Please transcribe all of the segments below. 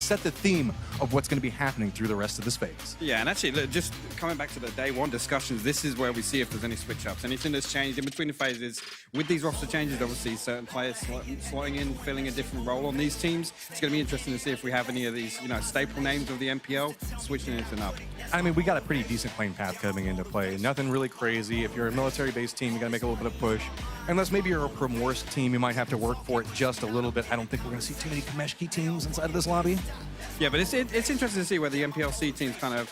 set the theme of what's going to be happening through the rest of this phase. Yeah, and actually, look, just coming back to the day one discussions, this is where we see if there's any switch-ups. Anything that's changed in between the phases. With these roster changes, obviously, certain players slotting in, filling a different role on these teams. It's going to be interesting to see if we have any of these, staple names of the MPL switching anything up. I mean, we got a pretty decent playing path coming into play. Nothing really crazy. If you're a military-based team, you got to make a little bit of push. Unless maybe you're a Primorsk team, you might have to work for it just a little bit. I don't think we're going to see too many Kameshki teams inside of this lobby. Yeah, but it's interesting to see where the MPLC teams kind of,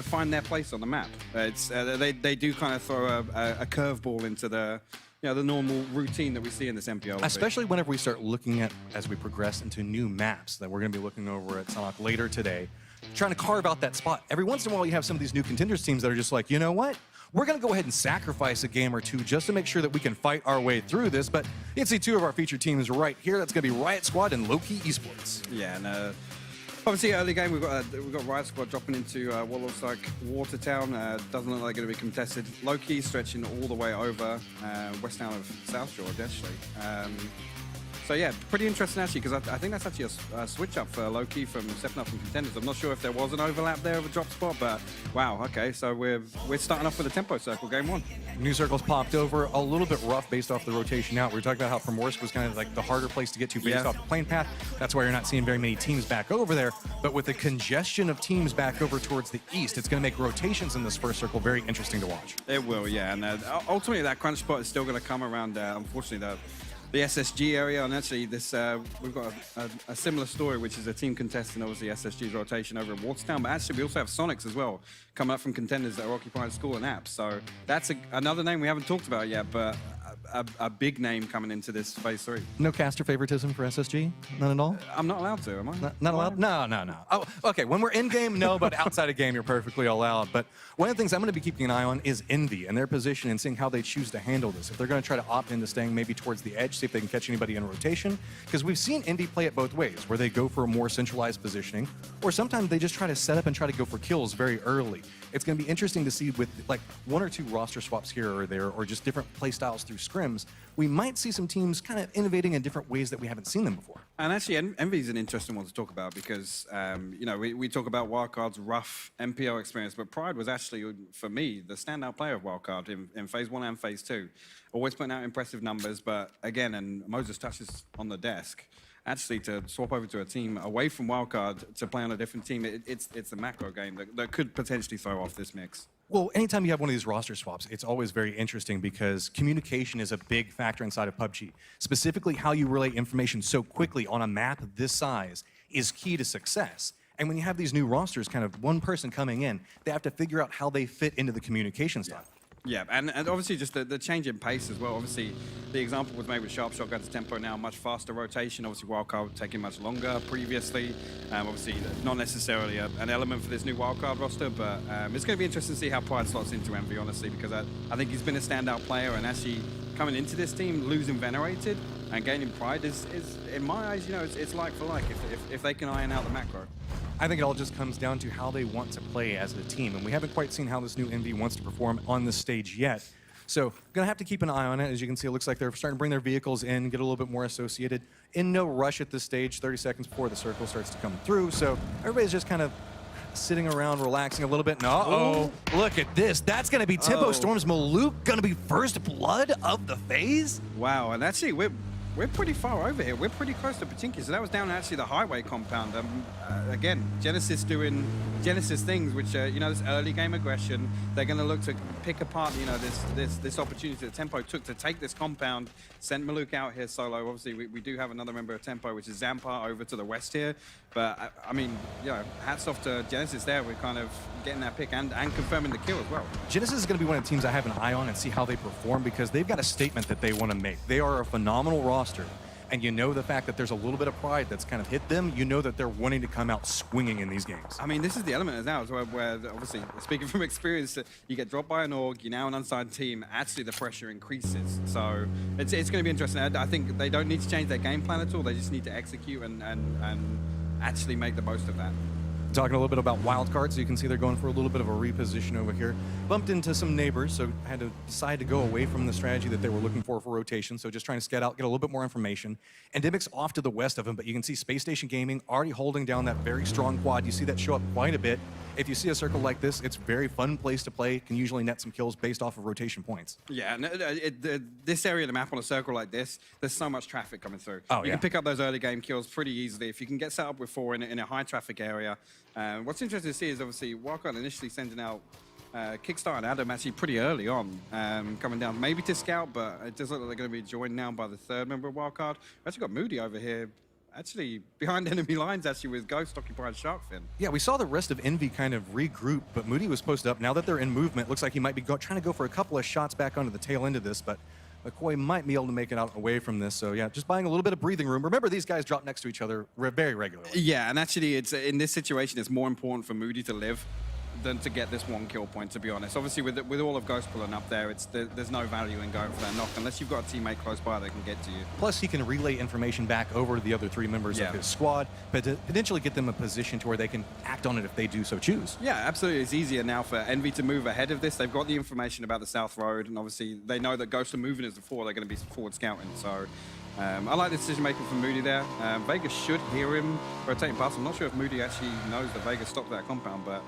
find their place on the map. They do kind of throw a curveball into the normal routine that we see in this MPL. Especially whenever we start looking at, as we progress into new maps that we're going to be looking over at Sanhok later today, trying to carve out that spot. Every once in a while, you have some of these new contenders teams that are just like, you know what? We're going to go ahead and sacrifice a game or two just to make sure that we can fight our way through this. But you can see two of our featured teams right here. That's going to be Riot Squad and Low-Key Esports. Yeah, and obviously early game we've got Riot Squad dropping into what looks like Watertown. Doesn't look like going to be contested. Low-Key stretching all the way over west town of South George, actually. So yeah, pretty interesting actually, because I think that's actually a switch up for Low-Key from stepping up from contenders. I'm not sure if there was an overlap there of a drop spot, but wow, okay, so we're starting off with a tempo circle, game one. New circles popped over, a little bit rough based off the rotation out. We were talking about how Primorsk was kind of like the harder place to get to based off the plane path. That's why you're not seeing very many teams back over there. But with the congestion of teams back over towards the east, it's going to make rotations in this first circle very interesting to watch. It will, yeah, and ultimately that crunch spot is still going to come around, unfortunately, the SSG area, and actually this we've got a similar story, which is a team contesting obviously SSG's rotation over in Watertown, but actually we also have Sonics as well coming up from contenders that are occupying school and apps. So that's another name we haven't talked about yet, but a big name coming into this phase 3. No caster favoritism for SSG? None at all? I'm not allowed to, am I? Not allowed? No. Oh, okay, when we're in game, no, but outside of game, you're perfectly allowed. But one of the things I'm going to be keeping an eye on is Envy and their position and seeing how they choose to handle this. If they're going to try to opt into staying maybe towards the edge, see if they can catch anybody in rotation. Because we've seen Envy play it both ways, where they go for a more centralized positioning, or sometimes they just try to set up and try to go for kills very early. It's going to be interesting to see with like 1 or 2 roster swaps here or there, or just different play styles through scrims, we might see some teams kind of innovating in different ways that we haven't seen them before. And actually, Envy is an interesting one to talk about because, we talk about Wildcard's rough MPL experience, but Pride was actually, for me, the standout player of Wildcard in phase 1 and phase 2. Always putting out impressive numbers, but again, and Moses touches on the desk, actually to swap over to a team away from Wildcard to play on a different team, it's a macro game that could potentially throw off this mix. Well, anytime you have one of these roster swaps, it's always very interesting because communication is a big factor inside of PUBG. Specifically, how you relay information so quickly on a map this size is key to success. And when you have these new rosters, kind of one person coming in, they have to figure out how they fit into the communication style. Yeah, and obviously just the change in pace as well. Obviously, the example was made with Sharp Shotgun's tempo now, much faster rotation. Obviously, Wildcard taking much longer previously. Obviously, not necessarily an element for this new Wildcard roster, but it's going to be interesting to see how Pride slots into Envy, honestly, because I think he's been a standout player, and actually coming into this team, losing Venerated and gaining Pride is in my eyes, it's like for like if they can iron out the macro. I think it all just comes down to how they want to play as a team, and we haven't quite seen how this new Envy wants to perform on the stage yet. So, gonna have to keep an eye on it. As you can see, it looks like they're starting to bring their vehicles in, get a little bit more associated. In no rush at this stage, 30 seconds before the circle starts to come through, so everybody's just kind of sitting around, relaxing a little bit. No, look at this. That's gonna be Tempo Storm's Maluk, gonna be first blood of the phase? Wow, and actually, we're pretty far over here. We're pretty close to Pachinki, so that was down actually the highway compound. Again, Genesis doing Genesis things, which this early game aggression. They're going to look to pick apart, this opportunity that Tempo took to take this compound, send Maluk out here solo. Obviously, we do have another member of Tempo, which is Zampar over to the west here. But I mean, hats off to Genesis there. We're kind of getting that pick and confirming the kill as well. Genesis is going to be one of the teams I have an eye on and see how they perform because they've got a statement that they want to make. They are a phenomenal roster, and the fact that there's a little bit of pride that's kind of hit them, that they're wanting to come out swinging in these games. I mean, this is the element now where obviously, speaking from experience, you get dropped by an org, you're now an unsigned team, actually the pressure increases. So it's going to be interesting. I think they don't need to change their game plan at all. They just need to execute and actually make the most of that. Talking a little bit about wild cards, so you can see they're going for a little bit of a reposition over here. Bumped into some neighbors, so had to decide to go away from the strategy that they were looking for rotation. So just trying to scout out, get a little bit more information. And Dimmick's off to the west of him, but you can see Space Station Gaming already holding down that very strong quad. You see that show up quite a bit. If you see a circle like this, it's a very fun place to play. Can usually net some kills based off of rotation points. Yeah, this area of the map on a circle like this, there's so much traffic coming through. Oh, you can pick up those early game kills pretty easily if you can get set up with 4 in a high traffic area. What's interesting to see is obviously Wildcard initially sending out Kickstart and Adam actually pretty early on, coming down maybe to scout, but it does look like they're going to be joined now by the 3rd member of Wildcard. We've actually got Moody over here, actually behind enemy lines, actually with Ghost occupying Sharkfin. Yeah, we saw the rest of Envy kind of regroup, but Moody was posted up. Now that they're in movement, looks like he might be trying to go for a couple of shots back onto the tail end of this, but McCoy might be able to make it out away from this. So yeah, just buying a little bit of breathing room. Remember, these guys drop next to each other very regularly. Yeah, and actually, it's in this situation, it's more important for Moody to live than to get this 1 kill point, to be honest. Obviously, with all of Ghost pulling up there, there's no value in going for that knock unless you've got a teammate close by that can get to you. Plus, he can relay information back over to the other 3 members of his squad, but to potentially get them a position to where they can act on it if they do so choose. Yeah, absolutely. It's easier now for Envy to move ahead of this. They've got the information about the South Road, and obviously they know that Ghosts are moving as before. They're going to be forward scouting. So I like the decision making from Moody there. Vegas should hear him rotating past. I'm not sure if Moody actually knows that Vegas stopped that compound, but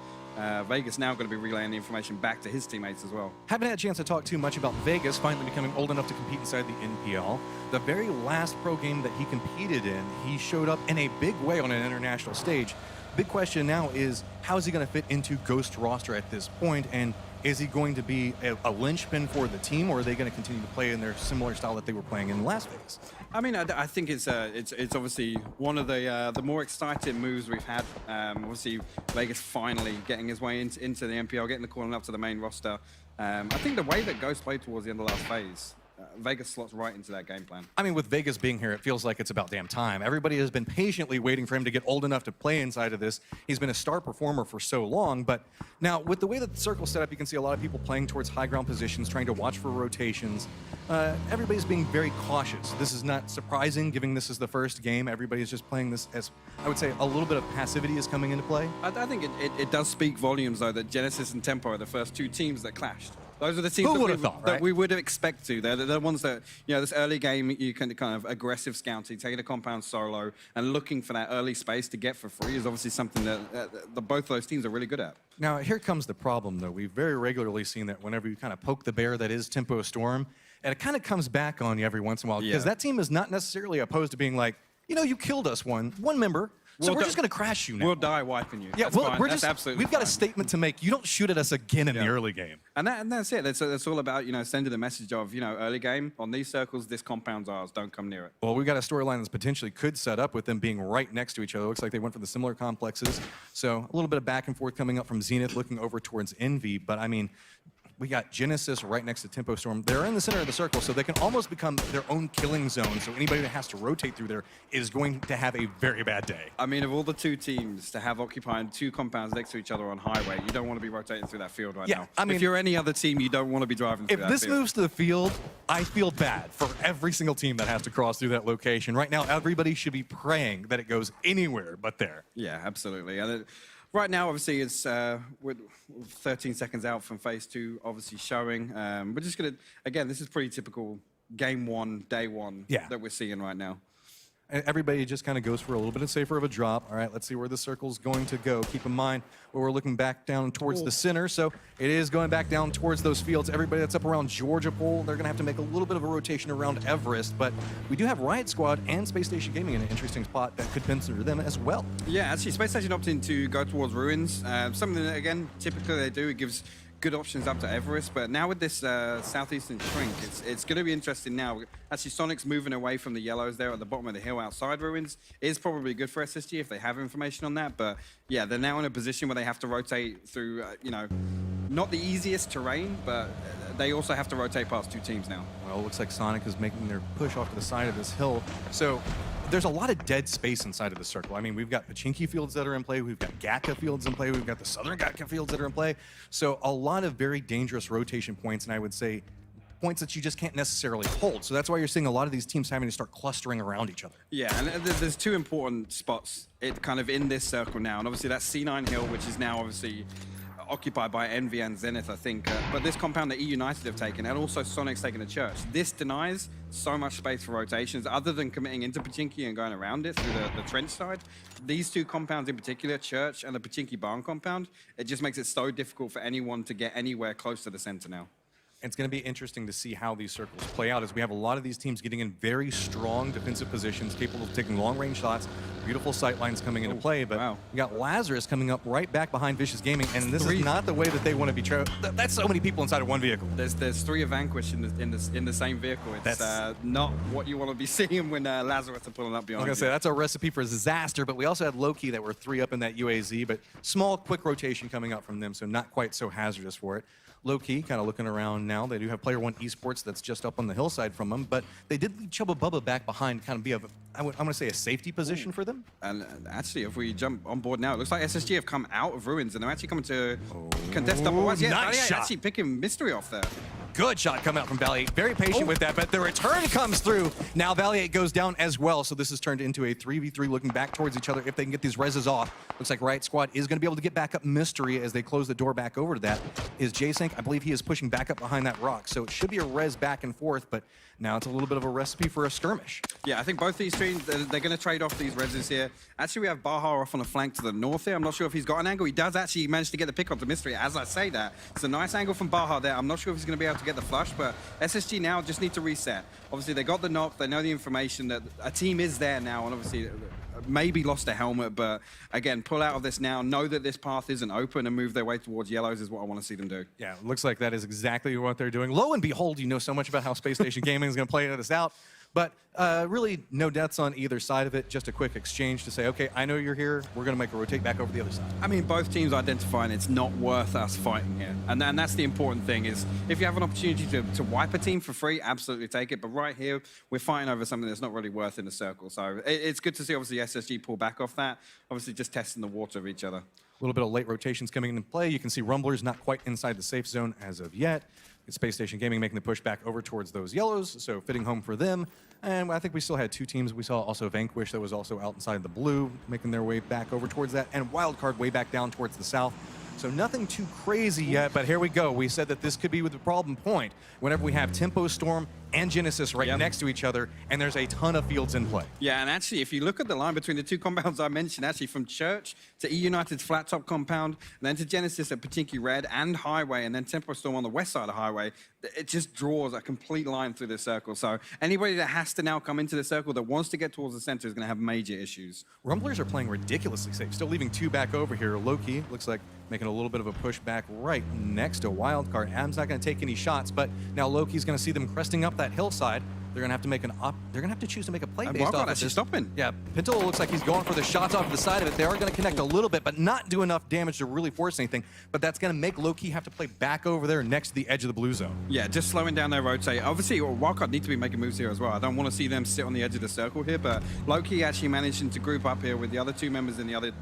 Vegas now going to be relaying the information back to his teammates as well. Haven't had a chance to talk too much about Vegas finally becoming old enough to compete inside the NPL. The very last pro game that he competed in, he showed up in a big way on an international stage. Big question now is, how is he going to fit into Ghost roster at this point, and is he going to be a linchpin for the team, or are they going to continue to play in their similar style that they were playing in Las Vegas? I mean, I think it's obviously one of the more exciting moves we've had. Obviously, Vegas finally getting his way into the NPL, getting the calling up to the main roster. I think the way that Ghost played towards the end of last phase, Vegas slots right into that game plan. I mean, with Vegas being here, it feels like it's about damn time. Everybody has been patiently waiting for him to get old enough to play inside of this. He's been a star performer for so long, but now with the way that the circle's set up, you can see a lot of people playing towards high ground positions, trying to watch for rotations. Everybody's being very cautious. This is not surprising, given this is the first game. Everybody's just playing this as, I would say, a little bit of passivity is coming into play. I think it does speak volumes, though, that Genesis and Tempo are the first 2 teams that clashed. Those are the teams that we would have expected. They're the ones that, you know, this early game, you can kind of aggressive scouting, taking a compound solo, and looking for that early space to get for free is obviously something that both those teams are really good at. Now, here comes the problem, though. We've very regularly seen that whenever you kind of poke the bear that is Tempo Storm, and it kind of comes back on you every once in a while, because that team is not necessarily opposed to being like, you know, you killed us one member, so we're just going to crash you now. We'll die wiping you. Yeah, we've got a statement to make. You don't shoot at us again in the early game. And that's it. That's all about, you know, sending the message of, you know, early game, on these circles, this compound's ours. Don't come near it. Well, we've got a storyline that's potentially could set up with them being right next to each other. Looks like they went for the similar complexes. So a little bit of back and forth coming up from Zenith, looking over towards Envy. But, I mean, we got Genesis right next to Tempo Storm. They're in the center of the circle, so they can almost become their own killing zone. So anybody that has to rotate through there is going to have a very bad day. I mean, of all the 2 teams to have occupying 2 compounds next to each other on highway, you don't want to be rotating through that field right now. I mean, if you're any other team, you don't want to be driving through that field. If this moves to the field, I feel bad for every single team that has to cross through that location. Right now, everybody should be praying that it goes anywhere but there. Yeah, absolutely. And right now, obviously, it's we're 13 seconds out from phase 2, obviously showing. We're just going to, again, this is pretty typical game 1, day 1 that we're seeing right now. Everybody just kind of goes for a little bit safer of a drop. All right, let's see where the circle's going to go. Keep in mind, we're looking back down towards the center, so it is going back down towards those fields. Everybody that's up around Georgia Pole, they're going to have to make a little bit of a rotation around Everest, but we do have Riot Squad and Space Station Gaming in an interesting spot that could consider them as well. Yeah, actually, Space Station opting to go towards Ruins. Something that, again, typically they do. It gives good options up to Everest, but now with this southeastern shrink, it's going to be interesting now. Actually, Sonic's moving away from the yellows there at the bottom of the hill outside Ruins. Is probably good for SSG if they have information on that, but yeah, they're now in a position where they have to rotate through, you know, not the easiest terrain, but they also have to rotate past 2 teams now. Well, it looks like Sonic is making their push off to the side of this hill, so there's a lot of dead space inside of the circle. I mean, we've got Pachinki fields that are in play, we've got Gatka fields in play, we've got the Southern Gatka fields that are in play. So a lot of very dangerous rotation points, and I would say points that you just can't necessarily hold. So that's why you're seeing a lot of these teams having to start clustering around each other. Yeah, and there's two important spots kind of in this circle now. And obviously that's C9 Hill, which is now obviously occupied by Envy and Zenith, I think. But this compound that E United have taken, and also Sonic's taken a church. This denies so much space for rotations, other than committing into Pachinki and going around it through the trench side. These two compounds in particular, Church and the Pachinki Barn compound, it just makes it so difficult for anyone to get anywhere close to the center now. It's going to be interesting to see how these circles play out, as we have a lot of these teams getting in very strong defensive positions, capable of taking long-range shots, beautiful sight lines coming into play. But we got Lazarus coming up right back behind Vicious Gaming, and this is not the way that they want to be. That's so many people inside of one vehicle. There's 3 Vanquish in the same vehicle. It's not what you want to be seeing when Lazarus are pulling up behind. I was going to say, that's a recipe for disaster, but we also had Loki that were 3 up in that UAZ, but small, quick rotation coming out from them, so not quite so hazardous for it. Low-key, kind of looking around now. They do have Player One Esports that's just up on the hillside from them, but they did leave Chubba Bubba back behind, kind of be I'm going to say a safety position for them. And actually, if we jump on board now, it looks like SSG have come out of ruins, and they're actually coming to contest double ones. Yeah, nice shot. Actually picking Mystery off there. Good shot coming out from Valley. Very patient with that, but the return comes through. Now Valley goes down as well, so this has turned into a 3v3 looking back towards each other if they can get these reses off. Looks like Riot Squad is going to be able to get back up Mystery as they close the door back over to that. Is J-Sync, I believe he is pushing back up behind that rock, so it should be a res back and forth, but now it's a little bit of a recipe for a skirmish. Yeah, I think both these teams, they're going to trade off these reses here. Actually, we have Baja off on the flank to the north here. I'm not sure if he's got an angle. He does actually manage to get the pick onto Mystery as I say that. It's a nice angle from Baja there. I'm not sure if he's going to be able to get the flush, but SSG now just need to reset. Obviously, they got the knock. They know the information that a team is there now, and obviously maybe lost a helmet, but again, pull out of this now, know that this path isn't open, and move their way towards yellows is what I want to see them do. Yeah, it looks like that is exactly what they're doing. Lo and behold, you know so much about how Space Station Gaming is going to play this out. But really, no deaths on either side of it. Just a quick exchange to say, okay, I know you're here. We're going to make a rotate back over the other side. I mean, both teams identifying it's not worth us fighting here. And that's the important thing is, if you have an opportunity to wipe a team for free, absolutely take it. But right here, we're fighting over something that's not really worth in the circle. So it's good to see, obviously, SSG pull back off that. Obviously, just testing the water of each other. A little bit of late rotations coming into play. You can see Rumblers not quite inside the safe zone as of yet. It's Space Station Gaming making the push back over towards those yellows, so fitting home for them. And I think we still had 2 teams. We saw also Vanquish that was also out inside the blue, making their way back over towards that, and Wildcard way back down towards the south. So nothing too crazy yet, but here we go. We said that this could be with the problem point whenever we have Tempo Storm and Genesis right next to each other, and there's a ton of fields in play. Yeah, and actually, if you look at the line between the 2 compounds I mentioned, actually from Church to E United's flat top compound, and then to Genesis at Pachinki Red and Highway, and then Tempo Storm on the west side of Highway, it just draws a complete line through this circle. So anybody that has to now come into the circle that wants to get towards the center is going to have major issues. Rumblers are playing ridiculously safe, still leaving 2 back over here. Loki looks like making a little bit of a push back right next to Wildcard. Adam's not going to take any shots, but now Loki's going to see them cresting up that hillside. They're going to have to make they're going to have to choose to make a play based off of this. Stopping. Yeah, Pinto looks like he's going for the shots off the side of it. They are going to connect a little bit, but not do enough damage to really force anything. But that's going to make Loki have to play back over there next to the edge of the blue zone. Yeah, just slowing down their rotate. Obviously, Wildcard need to be making moves here as well. I don't want to see them sit on the edge of the circle here, but Loki actually managing to group up here with the other 2 members in the other,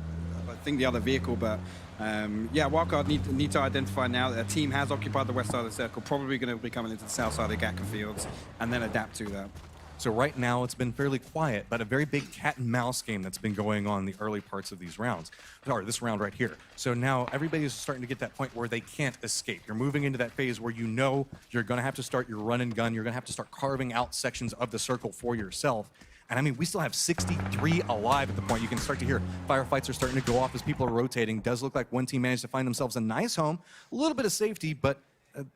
I think the other vehicle, but yeah, Wildcard need to identify now that a team has occupied the west side of the circle, probably going to be coming into the south side of the Gatka fields, and then adapt to that. So right now it's been fairly quiet, but a very big cat and mouse game that's been going on in the early parts of these rounds, or this round right here. So now everybody's starting to get that point where they can't escape. You're moving into that phase where you know you're going to have to start your run and gun. You're going to have to start carving out sections of the circle for yourself. And I mean, we still have 63 alive at the point. You can start to hear firefights are starting to go off as people are rotating. Does look like one team managed to find themselves a nice home, a little bit of safety, but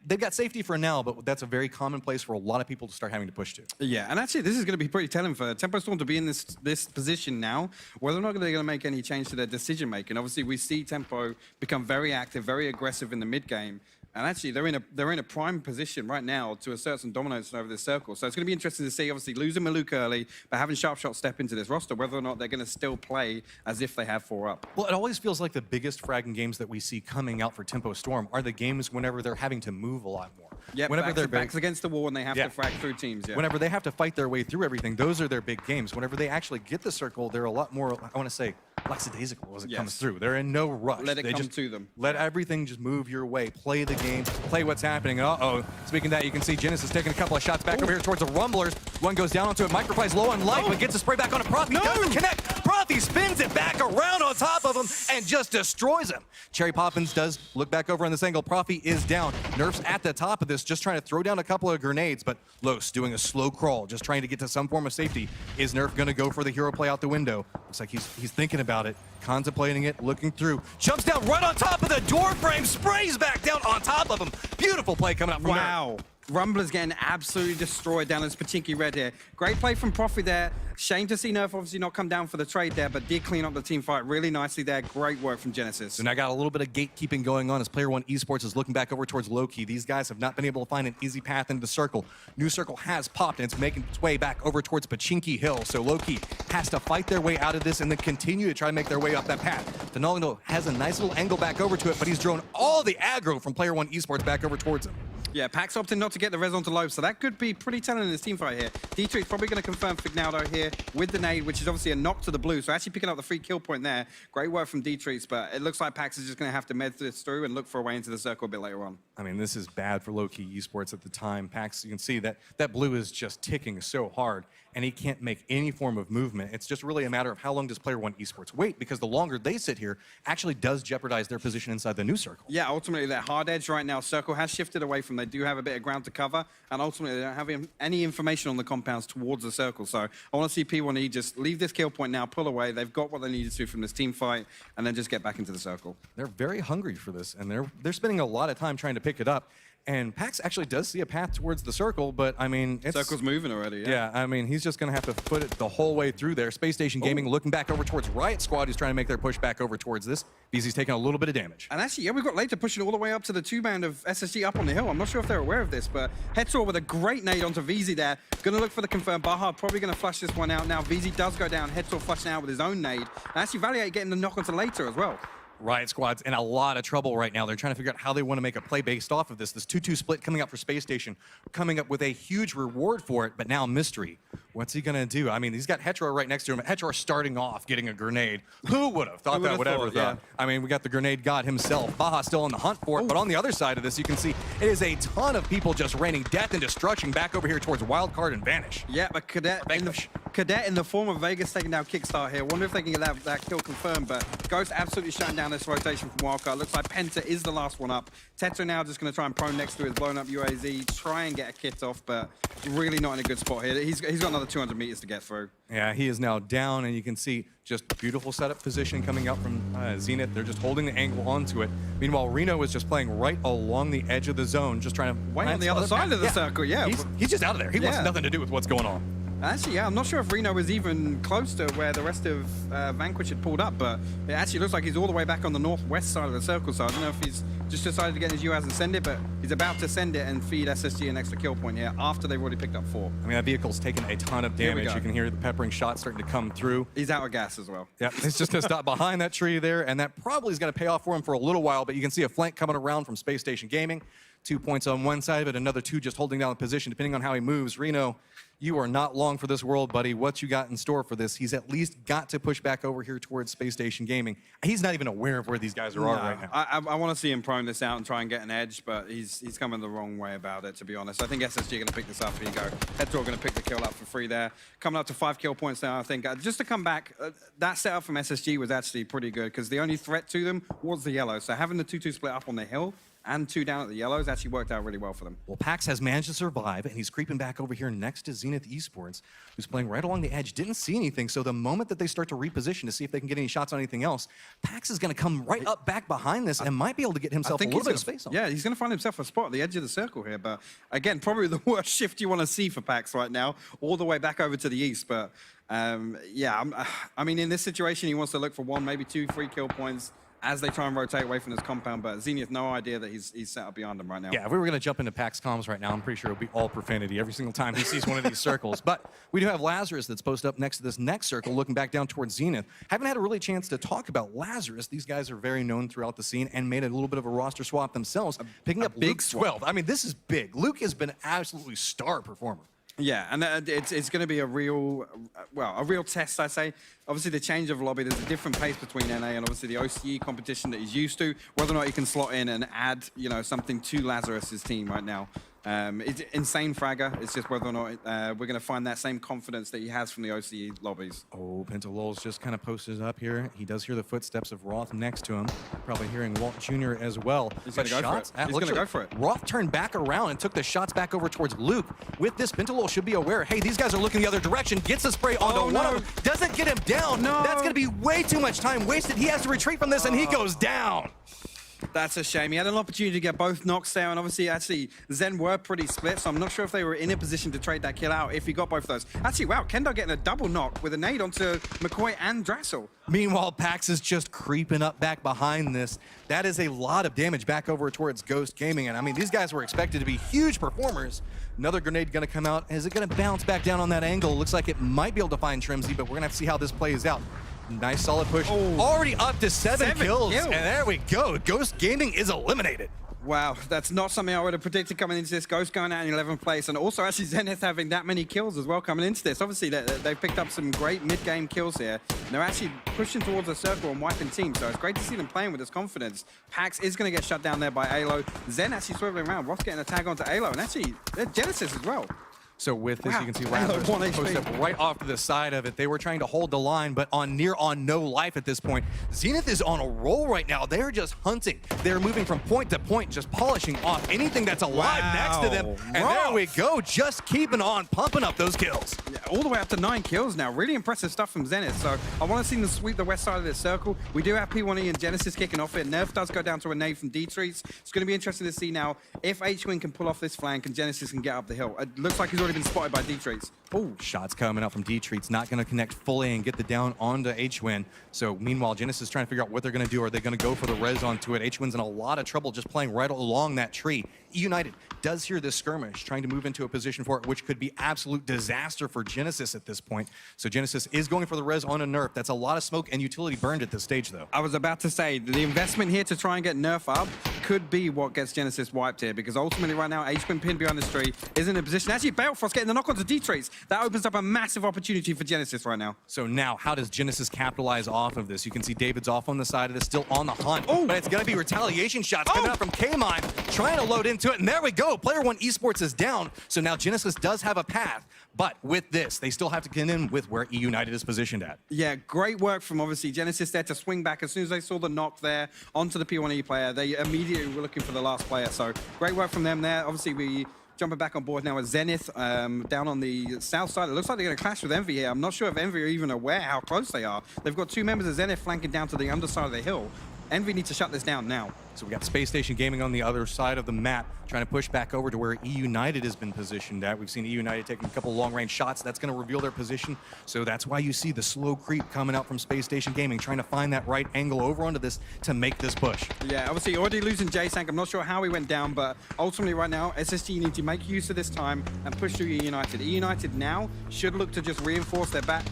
they've got safety for now, but that's a very common place for a lot of people to start having to push to. Yeah, and actually this is going to be pretty telling for Tempo Storm to be in this position now, whether or not they're going to make any change to their decision making. Obviously, we see Tempo become very active, very aggressive in the mid game. And actually, they're in a prime position right now to assert some dominance over this circle. So it's going to be interesting to see, obviously, losing Maluk early, but having Sharpshot step into this roster, whether or not they're going to still play as if they have 4 up. Well, it always feels like the biggest fragging games that we see coming out for Tempo Storm are the games whenever they're having to move a lot more. Yeah, whenever they're backs against the wall and they have to frag through teams. Yeah. Whenever they have to fight their way through everything, those are their big games. Whenever they actually get the circle, they're a lot more, I want to say, lackadaisical as it comes through. They're in no rush. Let it they come just to them. Let everything just move your way. Play the game, play what's happening. Uh-oh. Speaking of that, you can see Genesis taking a couple of shots back over here towards the Rumblers. One goes down onto it. Micropie's low on life, but gets a spray back on a Profi. Doesn't connect. Profi spins it back around on top of him and just destroys him. Cherry Poppins does look back over on this angle. Profi is down. Nerf's at the top of this, just trying to throw down a couple of grenades, but Los doing a slow crawl, just trying to get to some form of safety. Is Nerf going to go for the hero play out the window? Looks like he's thinking about it, contemplating it, looking through. Jumps down right on top of the door frame, sprays back down on top of him. Beautiful play coming up from Wow. Rumbler's getting absolutely destroyed down as Pachinki red here. Great play from Profi there. Shame to see Nerf obviously not come down for the trade there, but did clean up the team fight really nicely there. Great work from Genesis. And I got a little bit of gatekeeping going on as Player One Esports is looking back over towards Loki. These guys have not been able to find an easy path into the circle. New circle has popped and it's making its way back over towards Pachinki Hill. So Loki has to fight their way out of this and then continue to try to make their way up that path. Denaldo has a nice little angle back over to it, but he's drawn all the aggro from Player One Esports back over towards him. Yeah, Pax opting not to get the res onto Loeb, so that could be pretty telling in this team fight here. Dietrich's probably going to confirm Fignaldo here with the nade, which is obviously a knock to the blue, so actually picking up the free kill point there. Great work from Dietrich's, but it looks like Pax is just going to have to med this through and look for a way into the circle a bit later on. I mean, this is bad for low-key esports at the time. Pax, you can see that blue is just ticking so hard, and he can't make any form of movement. It's just really a matter of how long does Player One Esports wait, because the longer they sit here actually does jeopardize their position inside the new circle. Yeah, ultimately, that hard edge right now, circle has shifted away from, they do have a bit of ground to cover, and ultimately they don't have any information on the compounds towards the circle. So I want to see P1E just leave this kill point now, pull away. They've got what they needed to do from this team fight, and then just get back into the circle. They're very hungry for this, and they're spending a lot of time trying to pick it up. And Pax actually does see a path towards the circle, but I mean, Circle's moving already, yeah. Yeah, I mean, he's just going to have to put it the whole way through there. Space Station Gaming looking back over towards Riot Squad, who's trying to make their push back over towards this. BZ's taking a little bit of damage. And actually, yeah, we've got Later pushing all the way up to the two-man of SSG up on the hill. I'm not sure if they're aware of this, but Hetzor with a great nade onto VZ there. Gonna look for the confirm. Baha probably gonna flush this one out now. VZ does go down. Hetzor flushing out with his own nade. And actually, Valiate getting the knock onto Later as well. Riot Squad's in a lot of trouble right now. They're trying to figure out how they want to make a play based off of this. This 2-2 split coming up for Space Station, coming up with a huge reward for it, but now mystery. What's he going to do? I mean, he's got Hetro right next to him. Hetro starting off getting a grenade. Who would have thought that would ever thought? Yeah. I mean, we got the grenade god himself. Baja still on the hunt for it, but on the other side of this, you can see it is a ton of people just raining death and destruction back over here towards Wildcard and Vanish. Yeah, but Cadet in the form of Vegas taking down Kickstart here. Wonder if they can get that kill confirmed, but Ghost absolutely shutting down this rotation from Wildcard. Looks like Penta is the last one up. Tetra now just going to try and prone next to his blown up UAZ, try and get a kit off, but really not in a good spot here. He's got another 200 meters to get through. Yeah, he is now down, and you can see just beautiful setup position coming out from Zenith. They're just holding the angle onto it. Meanwhile, Reno is just playing right along the edge of the zone, just trying to Way on the other side of the circle, yeah. He's just out of there. He wants nothing to do with what's going on. Actually, yeah, I'm not sure if Reno was even close to where the rest of Vanquish had pulled up, but it actually looks like he's all the way back on the northwest side of the circle, so I don't know if he's just decided to get his UAS and send it, but he's about to send it and feed SSG an extra kill point here after they've already picked up 4. I mean, that vehicle's taken a ton of damage. You can hear the peppering shots starting to come through. He's out of gas as well. Yeah, he's just going to stop behind that tree there, and that probably is going to pay off for him for a little while, but you can see a flank coming around from Space Station Gaming. 2 points on one side, but another 2 just holding down the position, depending on how he moves. Reno, you are not long for this world, buddy. What you got in store for this? He's at least got to push back over here towards Space Station Gaming. He's not even aware of where these guys are right now. I want to see him prone this out and try and get an edge, but he's coming the wrong way about it, to be honest. I think SSG are going to pick this up. Here you go. Hetzor going to pick the kill up for free there. Coming up to 5 kill points now, I think. Just to come back, that setup from SSG was actually pretty good because the only threat to them was the yellow. So having the 2-2 split up on the hill and 2 down at the yellows actually worked out really well for them. Well, Pax has managed to survive, and he's creeping back over here next to Zenith Esports, who's playing right along the edge. Didn't see anything, so the moment that they start to reposition to see if they can get any shots on anything else, Pax is going to come right up back behind this and might be able to get himself a little bit of space on. Yeah, he's going to find himself a spot at the edge of the circle here, but again, probably the worst shift you want to see for Pax right now, all the way back over to the east, but yeah, I mean, in this situation, he wants to look for 1, maybe 2, 3 kill points as they try and rotate away from this compound, but Zenith, no idea that he's set up beyond him right now. Yeah, if we were going to jump into Pax comms right now, I'm pretty sure it would be all profanity every single time he sees one of these circles. But we do have Lazarus that's posted up next to this next circle, looking back down towards Zenith. Haven't had a really chance to talk about Lazarus. These guys are very known throughout the scene and made a little bit of a roster swap themselves, picking up big Luke 12. I mean, this is big. Luke has been an absolutely star performer. Yeah, and it's going to be a real, a real test, I say. Obviously, the change of lobby, there's a different pace between NA and obviously the OCE competition that he's used to. Whether or not he can slot in and add, something to Lazarus's team right now. It's insane fragger. It's just whether or not we're going to find that same confidence that he has from the OCE lobbies. Oh, Pentalol's just kind of posted up here. He does hear the footsteps of Roth next to him. Probably hearing Walt Jr. as well. He's going to go for it. He's going to go for it. Roth turned back around and took the shots back over towards Luke. With this, Pentalol should be aware, hey, these guys are looking the other direction. Gets the spray onto one of them. Doesn't get him down. No. That's going to be way too much time wasted. He has to retreat from this, and he goes down. That's a shame. He had an opportunity to get both knocks there, and obviously, actually, Zen were pretty split, so I'm not sure if they were in a position to trade that kill out if he got both of those. Actually, wow, Kendo getting a double knock with a nade onto McCoy and Drassel. Meanwhile, Pax is just creeping up back behind this. That is a lot of damage back over towards Ghost Gaming, and I mean, these guys were expected to be huge performers. Another grenade going to come out. Is it going to bounce back down on that angle? Looks like it might be able to find Trimsy, but we're going to have to see how this plays out. Nice solid push. Oh. Already up to seven kills. And there we go. Ghost Gaming is eliminated. Wow, that's not something I would have predicted coming into this. Ghost going out in 11th place, and also actually Zenith having that many kills as well coming into this. Obviously, they've picked up some great mid-game kills here. And they're actually pushing towards the circle and wiping teams, so it's great to see them playing with this confidence. Pax is going to get shut down there by Alo. Zen actually swiveling around. Roth getting a tag onto Alo, and actually, they're Genesis as well. So with this, you can see Lazarus posted up right off to the side of it. They were trying to hold the line, but on no life at this point. Zenith is on a roll right now. They're just hunting. They're moving from point to point, just polishing off anything that's alive next to them. And there we go, just keeping on, pumping up those kills. Yeah, all the way up to 9 kills now. Really impressive stuff from Zenith. So I want to see them sweep the west side of this circle. We do have P1E and Genesis kicking off here. Nerf does go down to a nade from D-Trees. It's going to be interesting to see now if H-Wing can pull off this flank and Genesis can get up the hill. It looks like he's already been spotted by D-Treats. Oh, shots coming out from D-Treats, not going to connect fully and get the down onto H-Win. So meanwhile, Genesis is trying to figure out what they're going to do. Are they going to go for the res onto it? H-Win's in a lot of trouble just playing right along that tree. United does hear this skirmish, trying to move into a position for it, which could be absolute disaster for Genesis at this point. So Genesis is going for the res on a Nerf. That's a lot of smoke and utility burned at this stage, though. I was about to say, the investment here to try and get Nerf up could be what gets Genesis wiped here, because ultimately right now, H-Win pinned behind this tree is in a position. Actually, Balefrost getting the knock onto D-Trace. That opens up a massive opportunity for Genesis right now. So now, how does Genesis capitalize off of this? You can see David's off on the side of this, still on the hunt. Oh, but it's going to be retaliation shots coming out from K-Mine, trying to load into it, and there we go. Player 1 Esports is down, so now Genesis does have a path, but with this, they still have to get in with where E United is positioned at. Yeah, great work from obviously Genesis there to swing back as soon as they saw the knock there onto the P1E player. They immediately were looking for the last player, so great work from them there. Obviously, we jumping back on board now with Zenith down on the south side. It looks like they're going to clash with Envy here. I'm not sure if Envy are even aware how close they are. They've got 2 members of Zenith flanking down to the underside of the hill. Envy needs to shut this down now. So we got Space Station Gaming on the other side of the map, trying to push back over to where E United has been positioned at. We've seen E United taking a couple long-range shots. That's going to reveal their position. So that's why you see the slow creep coming out from Space Station Gaming, trying to find that right angle over onto this to make this push. Yeah, obviously already losing J-Sank. I'm not sure how he went down, but ultimately right now, SSG need to make use of this time and push through E United. E United now should look to just reinforce their back.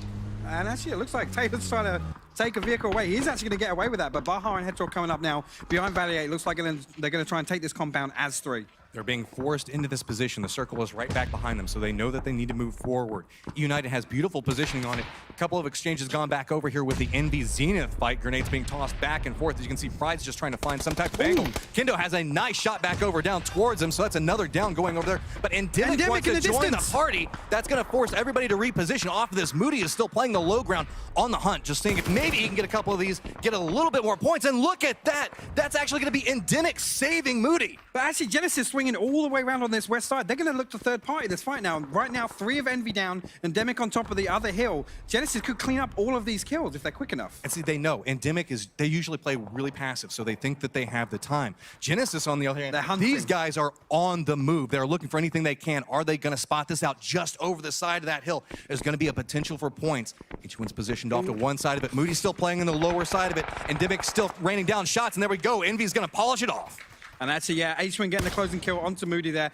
And actually, it looks like Taylor's trying to take a vehicle away. He's actually going to get away with that, but Baja and Headshot coming up now behind Valier. It looks like they're going to try and take this compound as 3. They're being forced into this position. The circle is right back behind them, so they know that they need to move forward. United has beautiful positioning on it. A couple of exchanges gone back over here with the Envy Zenith fight. Grenades being tossed back and forth. As you can see, Pride's just trying to find some type of angle. Kendo has a nice shot back over down towards him, so that's another down going over there. But Endemic wants to join the party. That's going to force everybody to reposition off of this. Moody is still playing the low ground on the hunt, just seeing if maybe he can get a couple of these, get a little bit more points, and look at that. That's actually going to be Endemic saving Moody. But actually, Genesis swinging all the way around on this west side. They're going to look to third party this fight now. Right now, 3 of Envy down, Endemic on top of the other hill. Genesis could clean up all of these kills if they're quick enough. And see, they know Endemic they usually play really passive, so they think that they have the time. Genesis, on the other hand, these guys are on the move. They're looking for anything they can. Are they going to spot this out just over the side of that hill? There's going to be a potential for points. H1's positioned off to one side of it. Moody's still playing in the lower side of it. Endemic still raining down shots, and there we go. Envy's going to polish it off. And actually, yeah, H-Win getting the closing kill onto Moody there.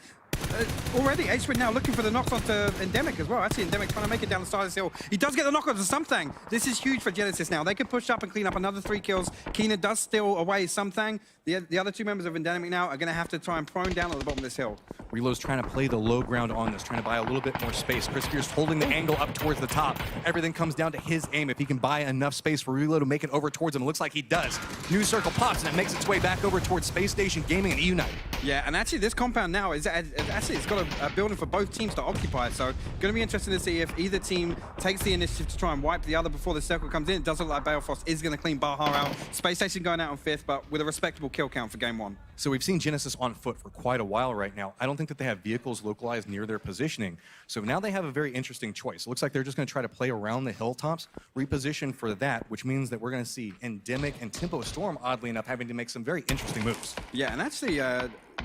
Already, H-Win now looking for the knocks onto Endemic as well. Actually, Endemic trying to make it down the side of this hill. He does get the knock onto something. This is huge for Genesis now. They can push up and clean up another 3 kills. Keener does steal away something. The other 2 members of Endemic now are going to have to try and prone down at the bottom of this hill. Reload's trying to play the low ground on this, trying to buy a little bit more space. Crispier's holding the angle up towards the top. Everything comes down to his aim. If he can buy enough space for Reload to make it over towards him, it looks like he does. New circle pops, and it makes its way back over towards Space Station Gaming and United. Yeah, and actually this compound now is actually it's got a building for both teams to occupy. So going to be interesting to see if either team takes the initiative to try and wipe the other before the circle comes in. It does look like Balefrost is going to clean Baja out. Space Station going out on 5th, but with a respectable kill count for game 1. So we've seen Genesis on foot for quite a while right now. I don't think that they have vehicles localized near their positioning. So now they have a very interesting choice. It looks like they're just going to try to play around the hilltops, reposition for that, which means that we're going to see Endemic and Tempo Storm, oddly enough, having to make some very interesting moves. Yeah, and actually,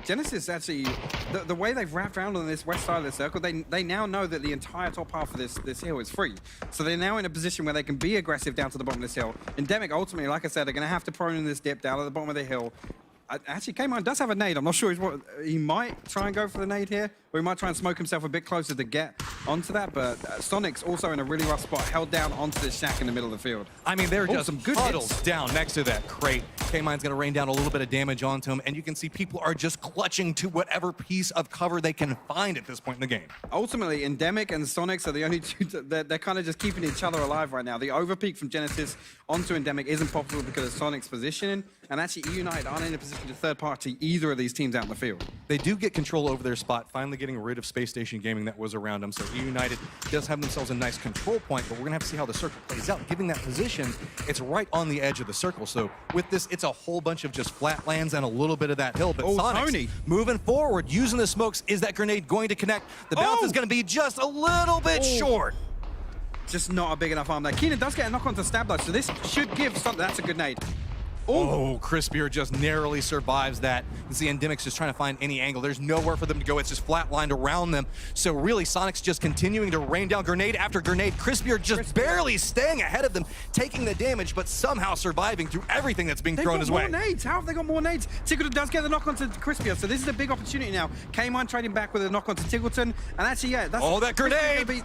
Genesis actually, the way they've wrapped around on this west side of the circle, they now know that the entire top half of this hill is free. So they're now in a position where they can be aggressive down to the bottom of this hill. Endemic, ultimately, like I said, they're going to have to prone in this dip down at the bottom of the hill. Actually, K-Mine does have a nade. I'm not sure he might try and go for the nade here, or he might try and smoke himself a bit closer to get onto that, but Sonic's also in a really rough spot, held down onto this shack in the middle of the field. I mean, they're just some good huddled hits down next to that crate. K-Mine's going to rain down a little bit of damage onto him, and you can see people are just clutching to whatever piece of cover they can find at this point in the game. Ultimately, Endemic and Sonics are the only two, they're kind of just keeping each other alive right now. The overpeak from Genesis onto Endemic isn't possible because of Sonic's positioning, and actually United aren't in a position to third party either of these teams out in the field. They do get control over their spot, finally getting rid of Space Station Gaming that was around them. So United does have themselves a nice control point, but we're going to have to see how the circle plays out. Given that position, it's right on the edge of the circle. So with this, it's a whole bunch of just flatlands and a little bit of that hill. But Sonics Tony moving forward, using the smokes. Is that grenade going to connect? The bounce is going to be just a little bit short. Just not a big enough arm there. Keenan does get a knock onto Stab though, so this should give something. That's a good nade. Oh, Crispier just narrowly survives that. You see Endemic's just trying to find any angle. There's nowhere for them to go. It's just flatlined around them. So really, Sonic's just continuing to rain down grenade after grenade. Crispier just barely staying ahead of them, taking the damage, but somehow surviving through everything that's being thrown his way. They've got more nades. How have they got more nades? Tiggleton does get the knock onto Crispier, so this is a big opportunity now. K-Mine trading back with a knock onto Tiggleton, and actually, yeah, that's... Oh, that grenade!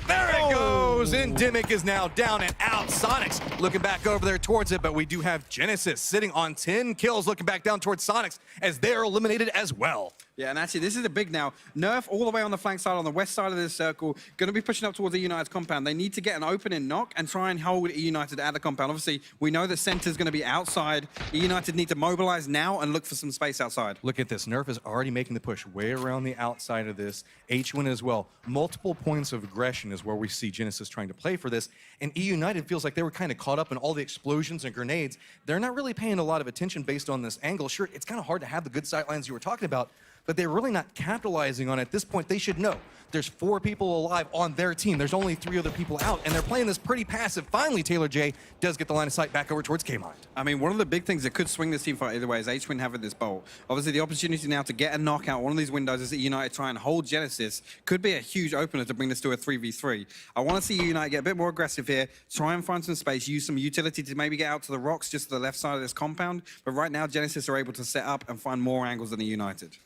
There it goes! Endemic is now down and out. Sonics looking back over there towards it, but we do have Genesis sitting on 10 kills, looking back down towards Sonics as they're eliminated as well. Yeah, and actually, this is a big now. Nerf all the way on the flank side, on the west side of this circle, going to be pushing up towards the United's compound. They need to get an opening knock and try and hold United at the compound. Obviously, we know that Center's going to be outside. United need to mobilize now and look for some space outside. Look at this. Nerf is already making the push way around the outside of this. H1 as well. Multiple points of aggression is where we see Genesis trying to play for this. And E United feels like they were kind of caught up in all the explosions and grenades. They're not really paying a lot of attention based on this angle. Sure, it's kind of hard to have the good sight lines you were talking about, but they're really not capitalizing on it. At this point, they should know there's 4 people alive on their team. There's only 3 other people out, and they're playing this pretty passive. Finally, Taylor J does get the line of sight back over towards K-Mind. I mean, one of the big things that could swing this team fight either way is H-Win having this bolt. Obviously, the opportunity now to get a knockout one of these windows as United try and hold Genesis could be a huge opener to bring this to a 3v3. I want to see United get a bit more aggressive here, try and find some space, use some utility to maybe get out to the rocks just to the left side of this compound. But right now, Genesis are able to set up and find more angles than the United.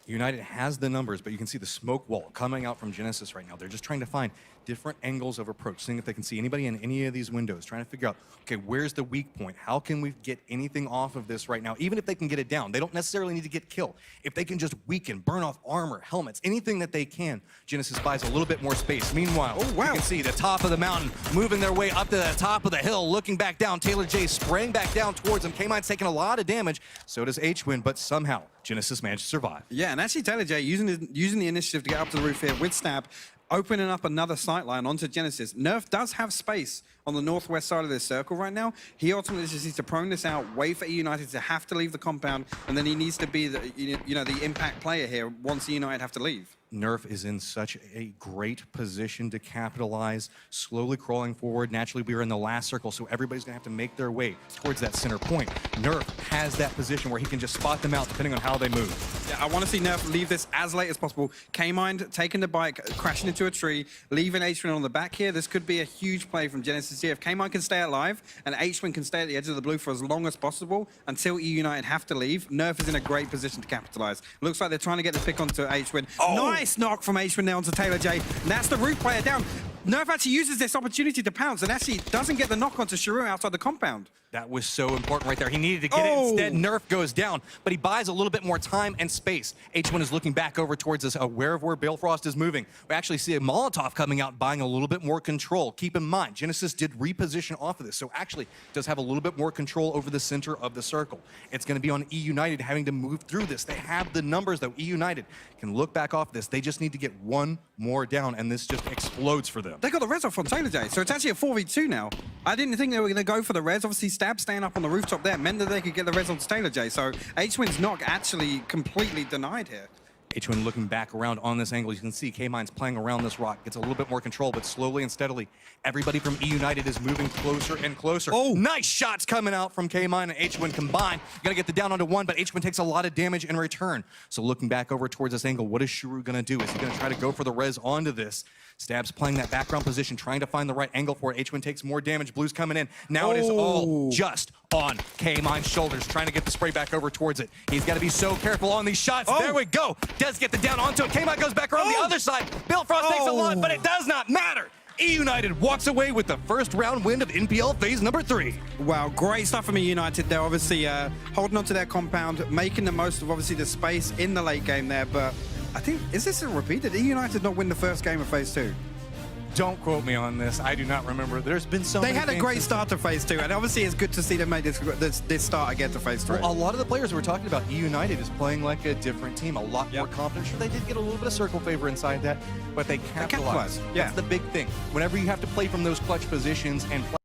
United has the numbers, but you can see the smoke wall coming out from Genesis right now. They're just trying to find different angles of approach, seeing if they can see anybody in any of these windows, trying to figure out, okay, where's the weak point? How can we get anything off of this right now? Even if they can get it down, they don't necessarily need to get killed. If they can just weaken, burn off armor, helmets, anything that they can, Genesis buys a little bit more space. Meanwhile, you can see the top of the mountain moving their way up to the top of the hill, looking back down. Taylor J spraying back down towards them. K-Mine's taking a lot of damage, so does H-Win, but somehow Genesis managed to survive. Yeah, and actually Taylor J using the initiative to get up to the roof here with Stab, opening up another sight line onto Genesis. Nerf does have space on the northwest side of this circle right now. He ultimately just needs to prone this out, wait for United to have to leave the compound, and then he needs to be the impact player here once United have to leave. Nerf is in such a great position to capitalize, slowly crawling forward. Naturally, we are in the last circle, so everybody's going to have to make their way towards that center point. Nerf has that position where he can just spot them out depending on how they move. Yeah, I want to see Nerf leave this as late as possible. K-Mind taking the bike, crashing into a tree, leaving H-Win on the back here. This could be a huge play from Genesis here. If K-Mind can stay alive and H-Win can stay at the edge of the blue for as long as possible until E United have to leave, Nerf is in a great position to capitalize. Looks like they're trying to get the pick onto H-Win. Nice knock from H-Win now onto Taylor J. And that's the roof player down. Nerf actually uses this opportunity to pounce and actually doesn't get the knock onto Sharu outside the compound. That was so important right there. He needed to get it. Instead, Nerf goes down, but he buys a little bit more time and space. H1 is looking back over towards us, aware of where Balefrost is moving. We actually see a Molotov coming out, buying a little bit more control. Keep in mind, Genesis did reposition off of this, so actually does have a little bit more control over the center of the circle. It's going to be on E United having to move through this. They have the numbers, though. E United can look back off this. They just need to get one more down, and this just explodes for them. They got the res off on Taylor J, so it's actually a 4v2 now. I didn't think they were going to go for the res. Obviously, Stab staying up on the rooftop there meant that they could get the res on Taylor J, so H-Win's knock actually completely denied here. H1 looking back around on this angle. You can see K-Mine's playing around this rock. Gets a little bit more control, but slowly and steadily, everybody from E United is moving closer and closer. Oh! Nice shots coming out from K-Mine and H1 combined. Gotta get the down onto one, but H1 takes a lot of damage in return. So looking back over towards this angle, what is Sharu gonna do? Is he gonna try to go for the res onto this? Stab's playing that background position, trying to find the right angle for it. H1 takes more damage. Blue's coming in. Now it is all just on K-Mine's shoulders, trying to get the spray back over towards it. He's got to be so careful on these shots. There we go. Does get the down onto it. K-Mine goes back around the other side. Balefrost takes a lot, but it does not matter. E United walks away with the first round win of NPL phase number 3. Wow, great stuff from E United there. Obviously, holding on to their compound, making the most of obviously the space in the late game there. But I think, is this a repeat? Did E United not win the first game of phase 2? Don't quote me on this. I do not remember. There's been so many They had a great since- start to phase 2, and obviously it's good to see them make this start again to phase 3. Well, a lot of the players we're talking about, E United is playing like a different team, a lot more confident. Sure, they did get a little bit of circle favor inside that, but they capitalized. Yeah. That's the big thing. Whenever you have to play from those clutch positions and play